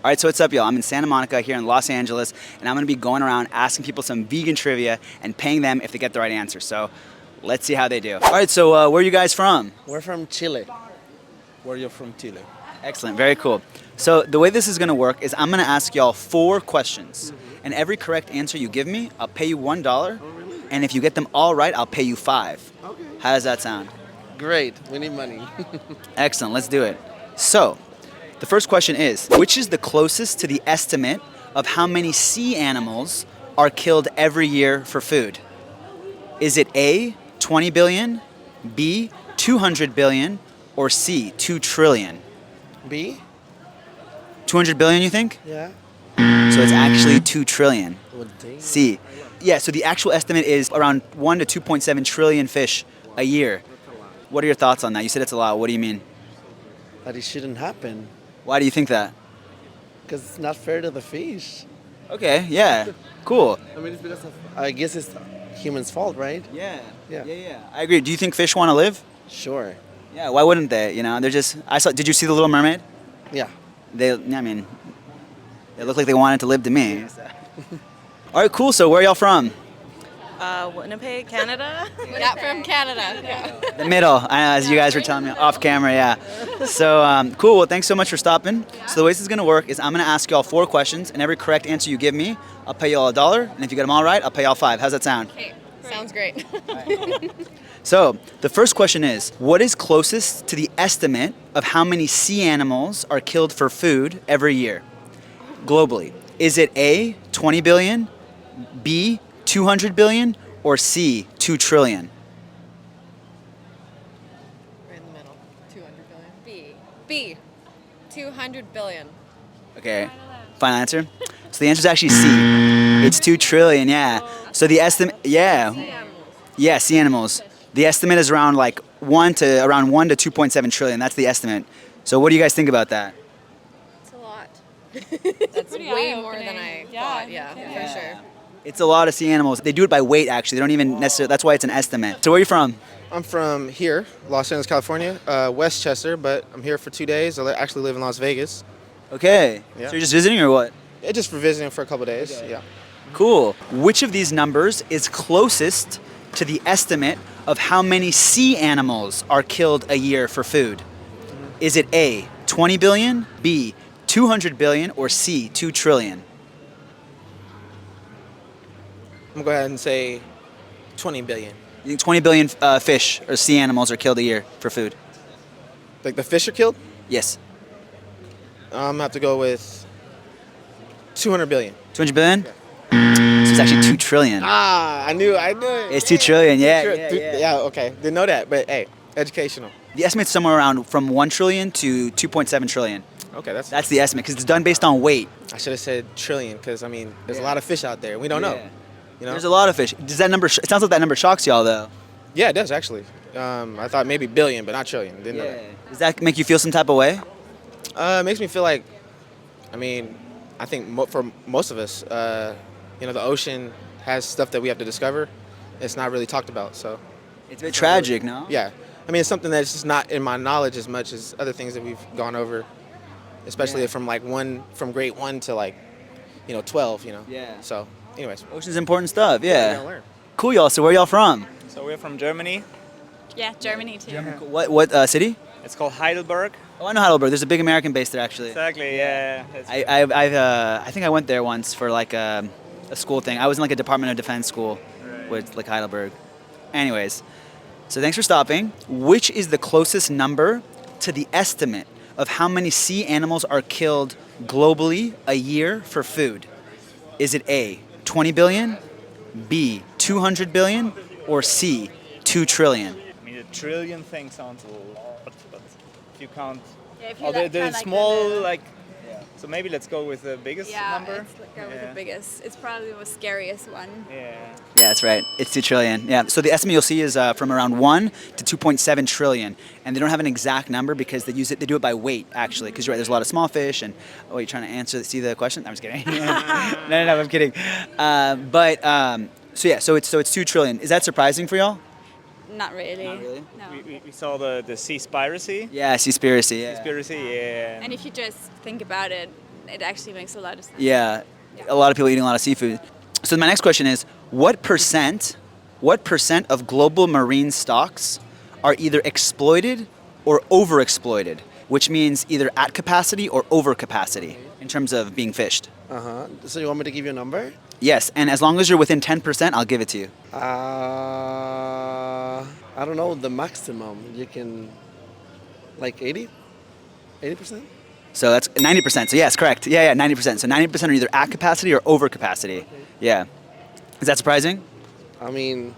All right, so what's up, y'all? I'm in Santa Monica here in Los Angeles, and I'm going to be going around asking people some vegan trivia and paying them if they get the right answer. So let's see how they do. All right, so where are you guys from? We're from Chile. Where you're from, Chile. Excellent, very cool. So the way this is going to work is I'm going to ask y'all 4 questions, and every correct answer you give me, I'll pay you $1, and if you get them all right, I'll pay you 5. Okay. How does that sound? Great. We need money. Excellent, let's do it. So, the first question is, which is the closest to the estimate of how many sea animals are killed every year for food? Is it A, 20 billion, B, 200 billion, or C, 2 trillion? B? 200 billion, you think? Yeah. So it's actually 2 trillion. Well, damn. C. Yeah, so the actual estimate is around 1 to 2.7 trillion fish a year. What are your thoughts on that? You said it's a lot. What do you mean? That it shouldn't happen. Why do you think that? Because it's not fair to the fish. Okay, yeah, cool. I mean, it's because of, I guess it's humans' fault, right? Yeah, Yeah. I agree. Do you think fish want to live? Sure. Yeah, why wouldn't they? You know, they're just. Did you see the Little Mermaid? Yeah. They look like they wanted to live to me. All right, cool. So where are y'all from? Winnipeg, Canada. Yeah, from Canada. Yeah. The middle, as you guys were telling me off camera, yeah. So cool. Well, thanks so much for stopping. So the way this is gonna work is I'm gonna ask y'all 4 questions, and every correct answer you give me, I'll pay y'all $1, and if you get them all right, I'll pay y'all 5. How's that sound? Okay, sounds great. So the first question is, what is closest to the estimate of how many sea animals are killed for food every year, globally? Is it A, 20 billion, B, 200 billion, or C, 2 trillion? We're in the middle. 200 billion. B. 200 billion. Okay, final answer? So the answer is actually C. It's 2 trillion, yeah. So the estimate, yeah. Yeah, sea animals. The estimate is around like 1 to 2.7 trillion. That's the estimate. So what do you guys think about that? It's a lot. That's Way more than I thought. Yeah, for sure. It's a lot of sea animals. They do it by weight, actually. They don't even necessarily, that's why it's an estimate. So where are you from? I'm from here, Los Angeles, California, Westchester, but I'm here for 2 days. I actually live in Las Vegas. Okay. Yeah. So you're just visiting or what? Yeah, just for visiting for a couple days. Yeah. Cool. Which of these numbers is closest to the estimate of how many sea animals are killed a year for food? Is it A, 20 billion, B, 200 billion, or C, 2 trillion? I'm gonna go ahead and say 20 billion. You think 20 billion fish or sea animals are killed a year for food? Like the fish are killed? Yes. I'm gonna have to go with 200 billion. 200 billion? So it's actually 2 trillion. I knew it. It's 2 trillion, yeah. Yeah, okay. Didn't know that, but hey, educational. The estimate's somewhere around from 1 trillion to 2.7 trillion. Okay, That's the estimate because it's done based on weight. I should have said trillion because I mean, there's a lot of fish out there. We don't know. Yeah. You know? There's a lot of fish. Does that number? It sounds like that number shocks y'all, though. Yeah, it does actually. I thought maybe billion, but not trillion. Didn't know that. Does that make you feel some type of way? It makes me feel like, I mean, I think for most of us, you know, the ocean has stuff that we have to discover. It's not really talked about, so. It's a bit tragic, no? Yeah, I mean, it's something that's just not in my knowledge as much as other things that we've gone over, especially from from grade 1 to like, 12. Yeah. So, anyways. Ocean's important stuff. We Yeah. gotta learn. Cool, y'all. So where y'all from? So we're from Germany. Yeah, Germany too. What city? It's called Heidelberg. Oh, I know Heidelberg. There's a big American base there, actually. Exactly. Yeah. It's- I think I went there once for like a school thing. I was in like a Department of Defense school with like Heidelberg. Anyways, so thanks for stopping. Which is the closest number to the estimate of how many sea animals are killed globally a year for food? Is it A, 20 billion, B, 200 billion, or C, 2 trillion? I mean, the trillion thing sounds a lot, but if you count, Yeah, if oh, the small like, so maybe let's go with the biggest number. go with the biggest. It's probably the scariest one. Yeah. Yeah, that's right. It's 2 trillion. Yeah. So the estimate you'll see is from around 1 to 2.7 trillion, and they don't have an exact number because they do it by weight actually. Because you're right, there's a lot of small fish, and you're trying to see the question? I'm just kidding. no, I'm kidding. So it's 2 trillion. Is that surprising for y'all? Not really. Not really? No. We saw the Seaspiracy. Yeah, Seaspiracy. Yeah. Seaspiracy, yeah. And if you just think about it, it actually makes a lot of sense. Yeah, a lot of people eating a lot of seafood. So my next question is, what percent of global marine stocks are either exploited or overexploited, which means either at capacity or over capacity in terms of being fished? So you want me to give you a number? Yes, and as long as you're within 10%, I'll give it to you. I don't know, the maximum. You can, like 80%? So that's 90%. So yes, correct. Yeah, 90%. So 90% are either at capacity or over capacity. Yeah. Is that surprising? I mean,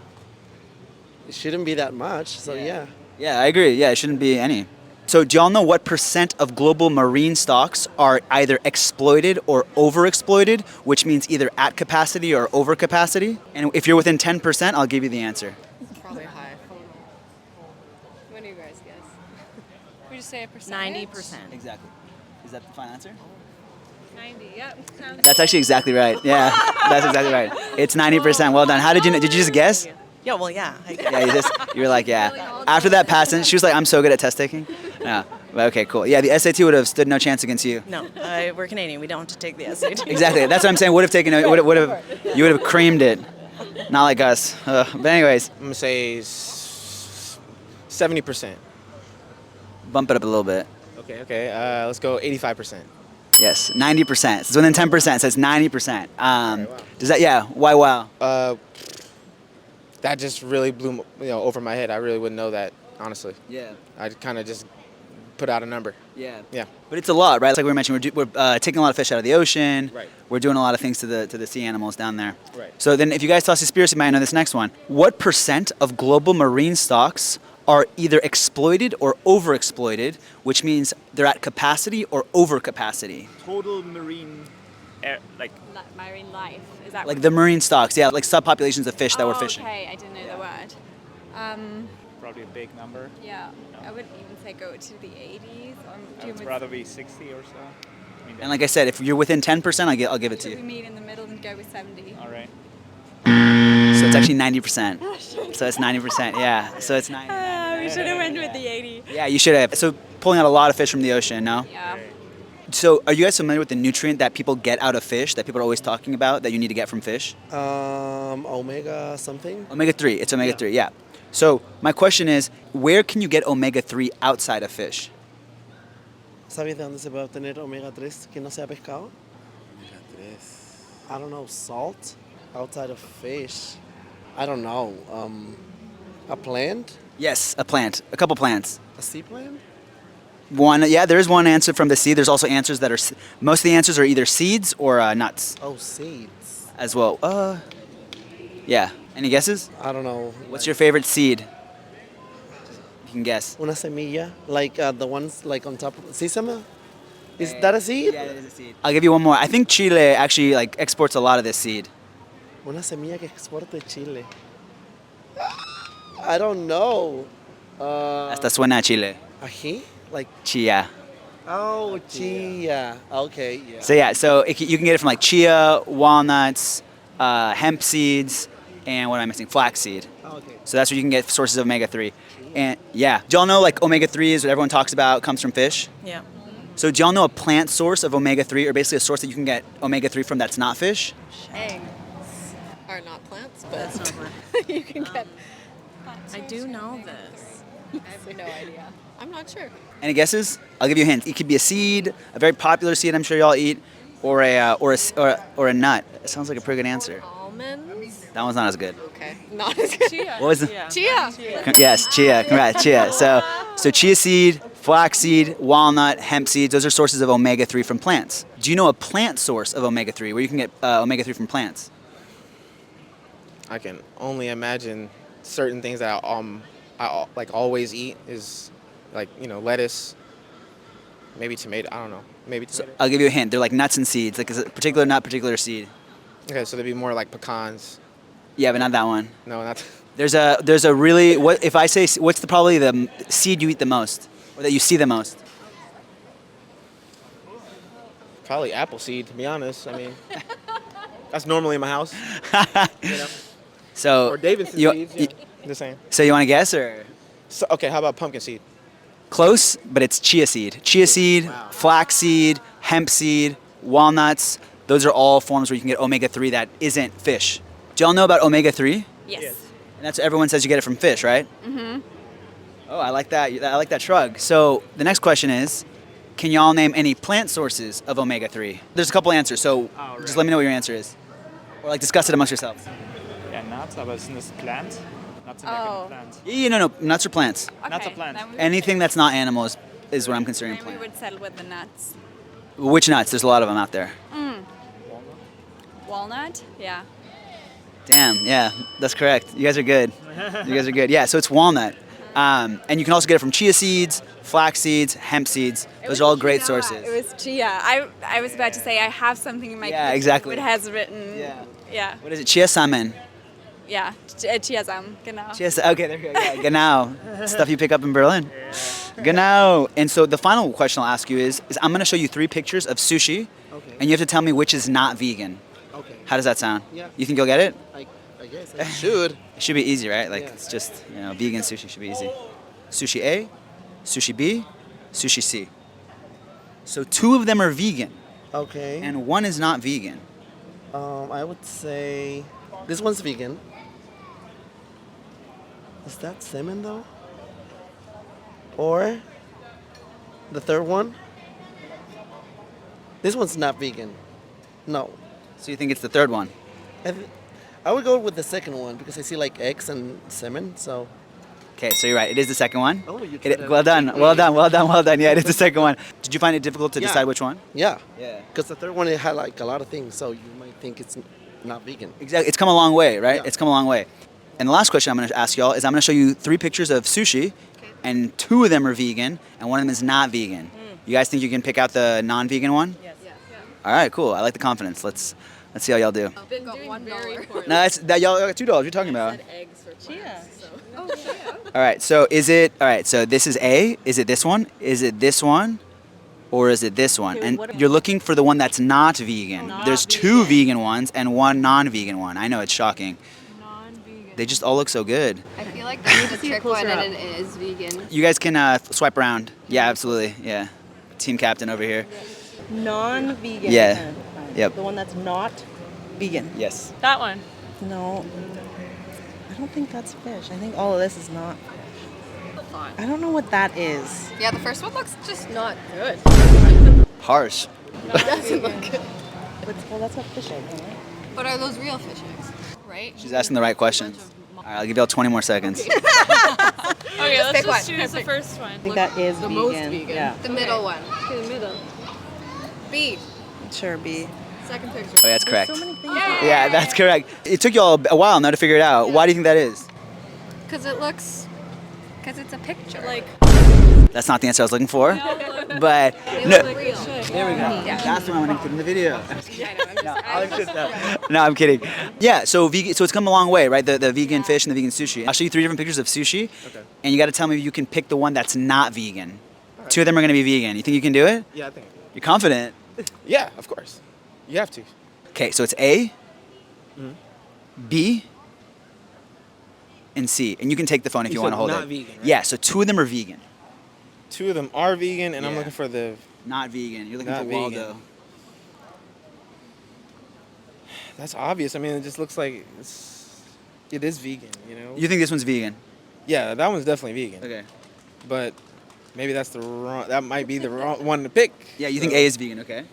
it shouldn't be that much, so yeah. Yeah, I agree. Yeah, it shouldn't be any. So do y'all know what percent of global marine stocks are either exploited or overexploited, which means either at capacity or over capacity? And if you're within 10%, I'll give you the answer. Probably high. What do you guys guess? We just say a percentage. 90%. Exactly. Is that the final answer? 90. Yep. Sounds That's actually exactly right. Yeah, that's exactly right. It's 90%. Well done. How did you know? Did you just guess? Yeah, well, yeah. Yeah, you were like, yeah. After that passage, she was like, I'm so good at test taking. No. But okay, cool. Yeah, the SAT would have stood no chance against you. No, we're Canadian. We don't have to take the SAT. Exactly. That's what I'm saying. You would have creamed it. Not like us. But anyways, I'm gonna say 70%. bump it up a little bit. Okay. Let's go 85%. Yes, 90%. It's within 10%, so it's 90%. Does that? Yeah. Why? Wow. That just really blew over my head. I really wouldn't know that, honestly. Yeah. I kind of just put out a number. Yeah. Yeah. But it's a lot, right? It's like we mentioned, we're taking a lot of fish out of the ocean. Right. We're doing a lot of things to the sea animals down there. Right. So then, if you guys toss Seaspiracy, you might know this next one. What percent of global marine stocks are either exploited or overexploited, which means they're at capacity or over capacity? Total marine, Marine life. Is that Like the marine stocks, yeah, like subpopulations of fish that we're fishing. Okay, I didn't know the word. probably a big number. Yeah, I would even say go to the 80s. I would rather be 60 or so. I mean, And like I said, if you're within 10%, I'll give it to we you. meet in the middle and go with 70. all right. So it's actually 90%. So it's 90%, yeah. So it's 90. We should have went with the 80. Yeah, you should have. So pulling out a lot of fish from the ocean, no? Yeah. So are you guys familiar with the nutrient that people get out of fish, that people are always talking about, that you need to get from fish? Omega something? Omega-3. It's omega-3, yeah. So my question is, where can you get omega-3 outside of fish? ¿Sabes de dónde se puede obtener omega 3 que no sea pescado? I don't know, salt outside of fish. I don't know. A plant? Yes, a plant. A couple plants. A sea plant? One, yeah, there is one answer from the seed. There's also answers that are, most of the answers are either seeds or nuts Oh, seeds. as well. Yeah. Any guesses? I don't know. What's your favorite seed? You can guess. Una semilla? Like the ones like on top of sesame? Is that a seed? Yeah, that is a seed. I'll give you one more. I think Chile actually exports a lot of this seed. Una semilla que exporte Chile. I don't know. Hasta suena a Chile. Ají? Like, Chia. oh, chia. Okay, yeah. So yeah, you can get it from like chia, walnuts, hemp seeds, and what am I missing? Flaxseed. Oh, okay. So that's where you can get sources of omega-3. And yeah, do y'all know like omega-3 is what everyone talks about comes from fish? Yeah. So do y'all know a plant source of omega-3, or basically a source that you can get omega-3 from that's not fish? Eggs are not plants, but That's not one. you can get. I do know this. I have no idea. I'm not sure. Any guesses? I'll give you a hint. It could be a seed, a very popular seed I'm sure y'all eat, or a nut. It sounds like a pretty good answer. Almonds? That one's not as good. Okay, not as good. What was it? Chia. Yes, chia. Congrats, chia. So chia seed, flaxseed, walnut, hemp seeds, those are sources of omega-3 from plants. Do you know a plant source of omega-3 where you can get omega-3 from plants? I can only imagine certain things that I like always eat is like lettuce, maybe tomato. I don't know, maybe tomato. I'll give you a hint. They're like nuts and seeds. Like is it particular nut, particular seed? Okay, so they'd be more like pecans. Yeah, but not that one. No, not. There's a really, what if I say, what's probably the seed you eat the most, or that you see the most? Probably apple seed, to be honest. I mean, that's normally in my house. So Or Davidson seeds. The same. So you want to guess or? So, okay, how about pumpkin seed? Close, but it's chia seed. Chia seed, flax seed, hemp seed, walnuts. Those are all forms where you can get omega-3 that isn't fish. Do y'all know about omega-3? Yes. And that's what everyone says you get it from fish, right? Mm-hmm. Oh, I like that. I like that shrug. So the next question is, can y'all name any plant sources of omega-3? There's a couple answers, so just let me know what your answer is. Or like discuss it amongst yourselves. Ja, Nuts, aber sind das Plant? Nuts are Oh. plant. Yeah, no, nuts are plants. Nuts are plants. then we would- Anything that's not animals is what I'm considering then we plant. would settle with the nuts. Which nuts? There's a lot of them out there. Walnut? Yeah. Damn, yeah, that's correct. You guys are good. You guys are good. Yeah, so it's walnut. And you can also get it from chia seeds, flax seeds, hemp seeds. Those are all great Chia. sources. It was chia. I was about to say I have something in my Yeah, kitchen exactly. It has written. Yeah. Yeah. What is it? Chia salmon. Yeah. Chiasam. Genau. Chia. Okay, there we go. Yeah, genau. Stuff you pick up in Berlin. Genau. And so the final question I'll ask you is I'm going to show you 3 pictures of sushi, Okay. and you have to tell me which is not vegan. Okay. How does that sound? Yeah. You think you'll get it? I guess I should. It should be easy, right? Like Yeah. it's just, vegan sushi should be easy. Sushi A, sushi B, sushi C. So 2 of them are vegan Okay. and 1 is not vegan. I would say this one's vegan. Is that salmon though? Or the third one? This one's not vegan. No. So you think it's the third one? I would go with the second one because I see like eggs and salmon. So Okay, so you're right. It is the second one. Oh, you It- tried to well done, trick me. well done, well done, well done. Yeah, it is the second one. Did you find it difficult to Yeah. decide which one? yeah, Yeah. because the third one it had like a lot of things, so you might think it's not vegan. Exactly. It's come a long way, right? Yeah. It's come a long way. And the last question I'm going to ask y'all is I'm going to show you 3 pictures of sushi, and 2 of them are vegan, and 1 of them is not vegan. You guys think you can pick out the non-vegan one? Yes. All right, cool. I like the confidence. Let's see how y'all do. Been doing very poorly. No, that's that y'all got $2. What are you talking about? Eggs for Chia. All right. So is it? All right. So this is A. Is it this one? Is it this one? Or is it this one? Okay, And what- you're looking for the one that's not vegan. Not There's 2 vegan ones and 1 non-vegan one. I know it's shocking. They just all look so good. I feel like this is a trick one closer up. and it is vegan. You guys can swipe around. Yeah, absolutely. Yeah. Team captain over here. Non-vegan. Yeah. Yep. The one that's not vegan. Yes. That one. No. I don't think that's fish. I think all of this is not fish. I don't know what that is. Yeah, the first one looks just not good. Harsh. Doesn't look good. Well, that's what fish egg, right? But are those real fish eggs? Right? She's asking the right questions. All right, I'll give y'all 20 more seconds. Okay, let's pick one. just choose the first one. I think that is the vegan. most vegan. Yeah. The middle one. Okay, the middle. B. Sure, B. Second picture. Oh, yeah, that's correct. So many things. Yeah, that's correct. It took y'all a while now to figure it out. Why do you think that is? Because it looks. Because it's a picture. Like. That's not the answer I was looking for. But They no, look like real. there we go. That's what I want to put in the video. I know. No, I'm kidding. Yeah, so vegan. So it's come a long way, right? The vegan fish and the vegan sushi. I'll show you 3 different pictures of sushi, and you got to tell me if you can pick the one that's not vegan. 2 of them are going to be vegan. You think you can do it? Yeah, I think. You're confident. Yeah, of course. You have to. Okay, so it's A, B, and C, and you can take the phone if You you want to said hold not it. vegan, right? Yeah, so 2 of them are vegan. 2 of them are vegan, and I'm Yeah. looking for the. Not vegan. You're looking Not for vegan. Waldo. That's obvious. I mean, it just looks like it is vegan. You think this one's vegan? Yeah, that one's definitely vegan. Okay. But maybe that's the wrong. That might be the wrong one to pick. Yeah, you think So- A is vegan? Okay.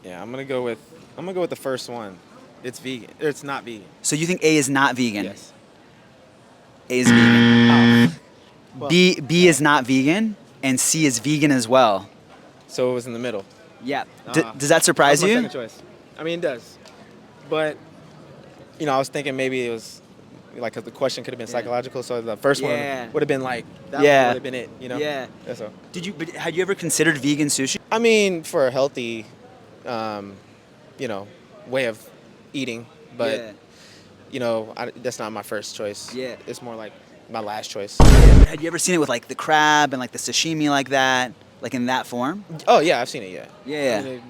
Yeah, I'm gonna go with the first one. It's vegan. It's not vegan. So you think A is not vegan? Yes. A is vegan. Well- B is not vegan, and C is vegan as well. So it was in the middle. Yeah. Ah. Does that surprise That's my you? second choice. I mean, it does. But I was thinking maybe it was like 'cause the question could have been psychological. So the first Yeah. one would have been like that. Yeah. Would have been it. Yeah. That's all. But had you ever considered vegan sushi? I mean, for a healthy, way of eating, but that's not my first choice. Yeah. It's more like my last choice. Had you ever seen it with like the crab and like the sashimi like that, like in that form? Oh yeah, I've seen it. Yeah. Yeah. I mean,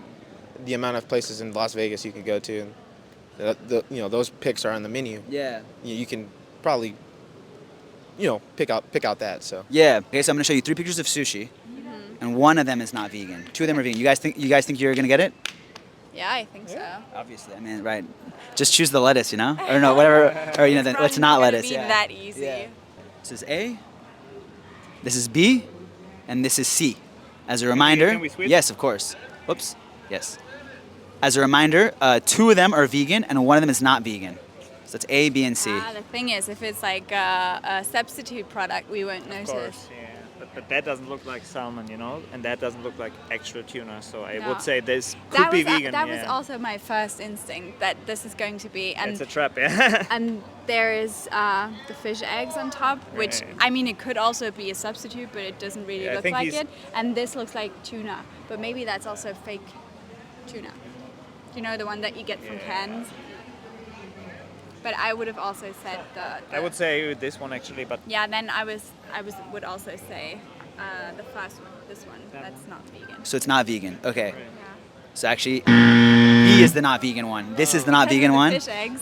the amount of places in Las Vegas you could go to, and those picks are on the menu. Yeah. You can probably, pick out that. So. Yeah. Okay, so I'm gonna show you 3 pictures of sushi, and one of them is not vegan. Two of them are vegan. You guys think you're gonna get it? Yeah, I think so. Obviously, I mean, right. Just choose the lettuce, or no, whatever, or then Probably it's not gonna lettuce. Be Yeah. that easy. Yeah. This is A. This is B, and this is C. As a reminder, can we switch? yes, of course. Whoops. Yes. As a reminder, two of them are vegan, and one of them is not vegan. So it's A, B, and C. The thing is, if it's like a substitute product, we won't Of notice. course, yeah. But that doesn't look like salmon, and that doesn't look like actual tuna. So I No. would say this could That be was vegan. that yeah. was also my first instinct that this is going to be, and It's a trap, yeah. and there is the fish eggs on top, which Right. I mean it could also be a substitute, but it doesn't really Yeah, I look think like he's- it. And this looks like tuna, but maybe that's also fake tuna. You know, the one that you get from cans. But I would have also said the I would say this one actually, but yeah. Then I would also say the first one, this one. That's not vegan. So it's not vegan. Okay. Yeah. So actually, B is the not vegan one. This is the not vegan The one. Fish eggs.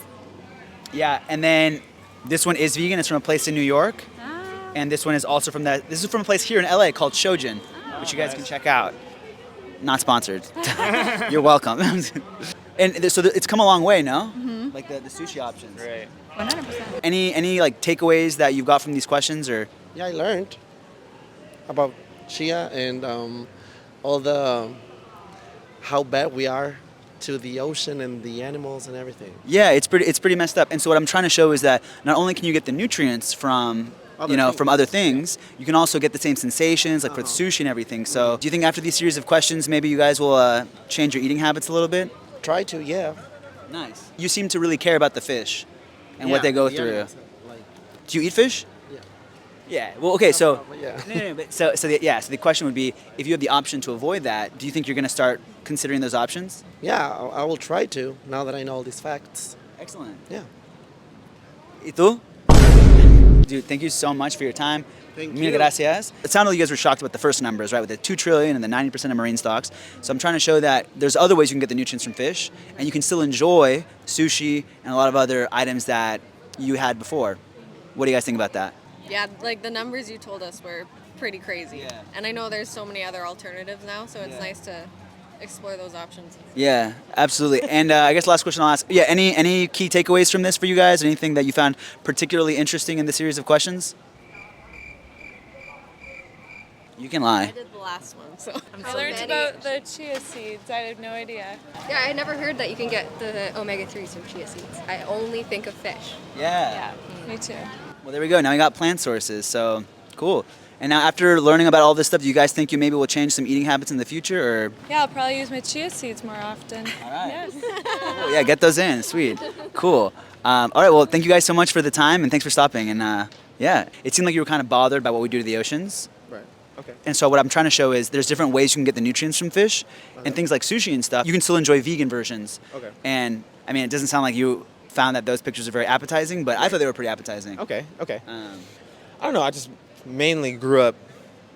Yeah, and then this one is vegan. It's from a place in New York, Ah. and this one is also from that. This is from a place here in LA called Shojin, which you guys can check out. Not sponsored. You're welcome. It's come a long way, no? Mm-hmm. Like the sushi options. right. 100%. Any like takeaways that you've got from these questions, or Yeah, I learned about chia and all the how bad we are to the ocean and the animals and everything. yeah, it's pretty messed up. And so what I'm trying to show is that not only can you get the nutrients from Other from things. other things, you can also get the same sensations like for the sushi and everything. So do you think after these series of questions, maybe you guys will change your eating habits a little bit? Try to, yeah. Nice. You seem to really care about the fish and what they go through. Like, Do you eat fish? yeah. Yeah. Well, okay. So, But yeah. no, but so the question would be, if you have the option to avoid that, do you think you're going to start considering those options? Yeah, I will try to now that I know all these facts. Excellent. Yeah. ¿Y tú? Dude, thank you so much for your time. Thank Mil you. gracias. It sounded like you guys were shocked about the first numbers, right? With the 2 trillion and the 90% of marine stocks. So I'm trying to show that there's other ways you can get the nutrients from fish, and you can still enjoy sushi and a lot of other items that you had before. What do you guys think about that? Yeah, like the numbers you told us were pretty crazy. Yeah. And I know there's so many other alternatives now, so it's Yeah. nice to explore those options. Yeah, absolutely. And I guess last question I'll ask. Yeah, any key takeaways from this for you guys? Anything that you found particularly interesting in the series of questions? You can I lie. did the last one, so I learned about the chia seeds. I had no idea. Yeah, I never heard that you can get the omega-3s from chia seeds. I only think of fish. Yeah. Me too. Well, there we go. Now we got plant sources. So cool. And now after learning about all this stuff, do you guys think you maybe will change some eating habits in the future, or? Yeah, I'll probably use my chia seeds more often. All right. Yes. Cool. Yeah, get those in. Sweet. Cool. All right. Well, thank you guys so much for the time, and thanks for stopping. And yeah, it seemed like you were kind of bothered by what we do to the oceans. Right. Okay. And so what I'm trying to show is there's different ways you can get the nutrients from fish, and things like sushi and stuff. You can still enjoy vegan versions. Okay. And I mean, it doesn't sound like you found that those pictures are very appetizing, but I thought they were pretty appetizing. Okay. Okay. Um, I don't know. I just mainly grew up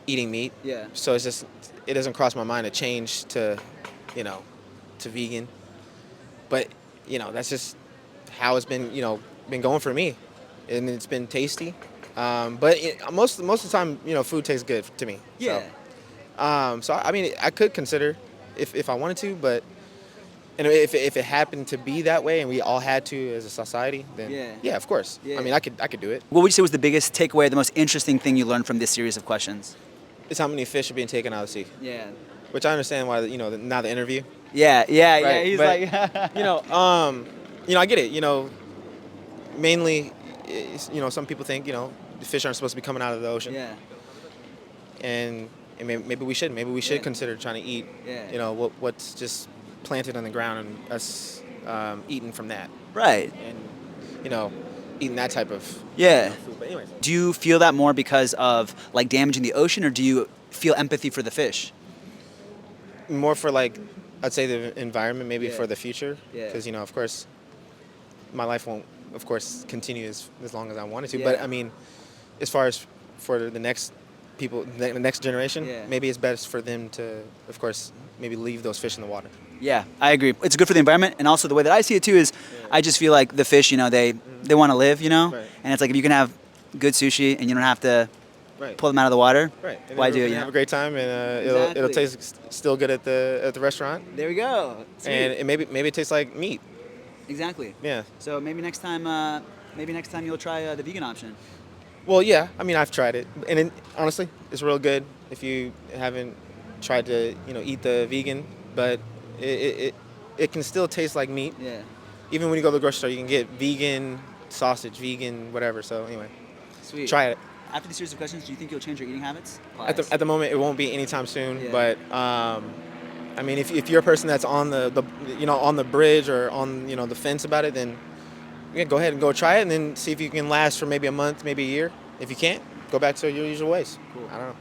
eating meat. Yeah. So it's just it doesn't cross my mind to change to, to vegan. But that's just how it's been been going for me, and it's been tasty. But most of the time food tastes good to me. Yeah. So I mean I could consider if I wanted to, but if it happened to be that way and we all had to as a society, then Yeah. of course. Yeah. I mean I could do it. What would you say was the biggest takeaway, the most interesting thing you learned from this series of questions? It's how many fish are being taken out of the sea, Yeah. which I understand why now the interview. Yeah. Right, He's but, like, I get it. Mainly, some people think the fish aren't supposed to be coming out of the ocean, yeah. and maybe we should. Maybe we should Yeah. consider trying to eat. Yeah. What's just planted on the ground and us eating from that, Right. and eating that type of Yeah. food. But anyways, Do you feel that more because of like damaging the ocean, or do you feel empathy for the fish? more for I'd say the environment, maybe Yeah. for the future, Yeah. because of course, my life won't, of course, continue as long as I wanted to. Yeah. But I mean, as far as for the next people, the next generation, Yeah. maybe it's best for them to, of course, maybe leave those fish in the water. Yeah, I agree. It's good for the environment, and also the way that I see it too is, I just feel like the fish, they want to live, Right. and it's like if you can have good sushi and you don't have to Right. pull them out of the water. Right. And Why then do we're it? gonna You have know? a great time, and it'll Exactly. taste still good at the restaurant, There we go. Sweet. and maybe it tastes like meat. Exactly. Yeah. So maybe next time you'll try the vegan option. Well, yeah. I mean, I've tried it, and honestly, it's real good. If you haven't tried to, eat the vegan, but it can still taste like meat. Yeah. Even when you go to the grocery store, you can get vegan sausage, vegan whatever. So anyway, Sweet. try it. After the series of questions, do you think you'll change your eating habits? At the moment, it won't be anytime soon. Yeah. But I mean, if you're a person that's on the on the bridge or on the fence about it, then yeah, go ahead and go try it, and then see if you can last for maybe a month, maybe a year. If you can't, go back to your usual ways. Cool. I don't know.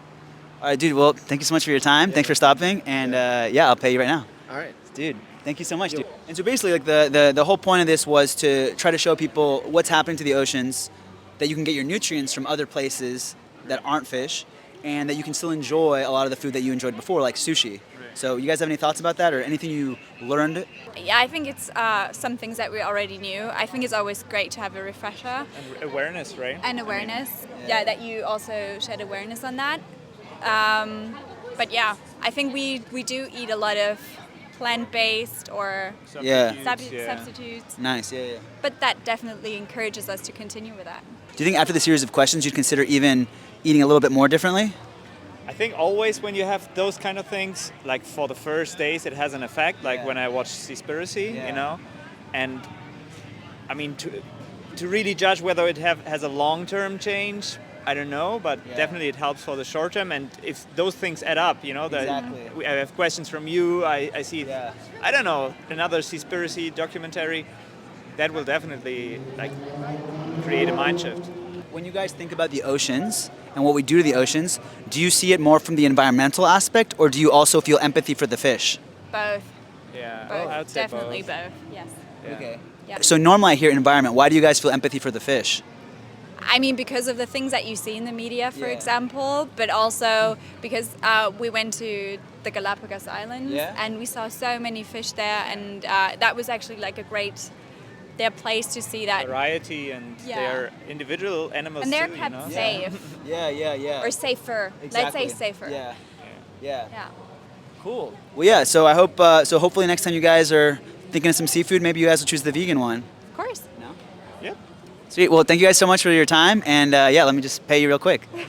All right, dude. Well, thank you so much for your time. Thanks for stopping, and I'll pay you right now. All right. Dude, thank you so much, dude. And so basically, like the whole point of this was to try to show people what's happening to the oceans, that you can get your nutrients from other places that aren't fish, and that you can still enjoy a lot of the food that you enjoyed before, like sushi. So you guys have any thoughts about that, or anything you learned? Yeah, I think it's some things that we already knew. I think it's always great to have a refresher And awareness, right? and awareness. Yeah, that you also shed awareness on that. But yeah, I think we do eat a lot of plant-based or Yeah. substitutes. Nice. Yeah. But that definitely encourages us to continue with that. Do you think after the series of questions, you'd consider even eating a little bit more differently? I think always when you have those kind of things, like for the first days, it has an effect. Like Yeah. when I watched Seaspiracy, Yeah. and I mean to really judge whether it has a long-term change, I don't know, but Yeah. definitely it helps for the short term. And if those things add up, that Exactly. I have questions from you. I see, Yeah. I don't know, another Seaspiracy documentary. That will definitely create a mind shift. When you guys think about the oceans and what we do to the oceans, do you see it more from the environmental aspect, or do you also feel empathy for the fish? Both. Yeah, Both. I would say Definitely both. both. Yes. Yeah. Okay. Yeah. So normally I hear environment. Why do you guys feel empathy for the fish? I mean, because of the things that you see in the media, for Yeah. example, but also because we went to the Galapagos Islands Yeah. and we saw so many fish there, and that was actually like a great their place to see that. Variety and Yeah. their individual animals And they're too, kept you know? safe Yeah. or safer. Let's say safer. Yeah. Yeah. Cool. Well, yeah. So I hope. So hopefully next time you guys are thinking of some seafood, maybe you guys will choose the vegan one. Of course. No. Yep. Sweet. Well, thank you guys so much for your time, and let me just pay you real quick.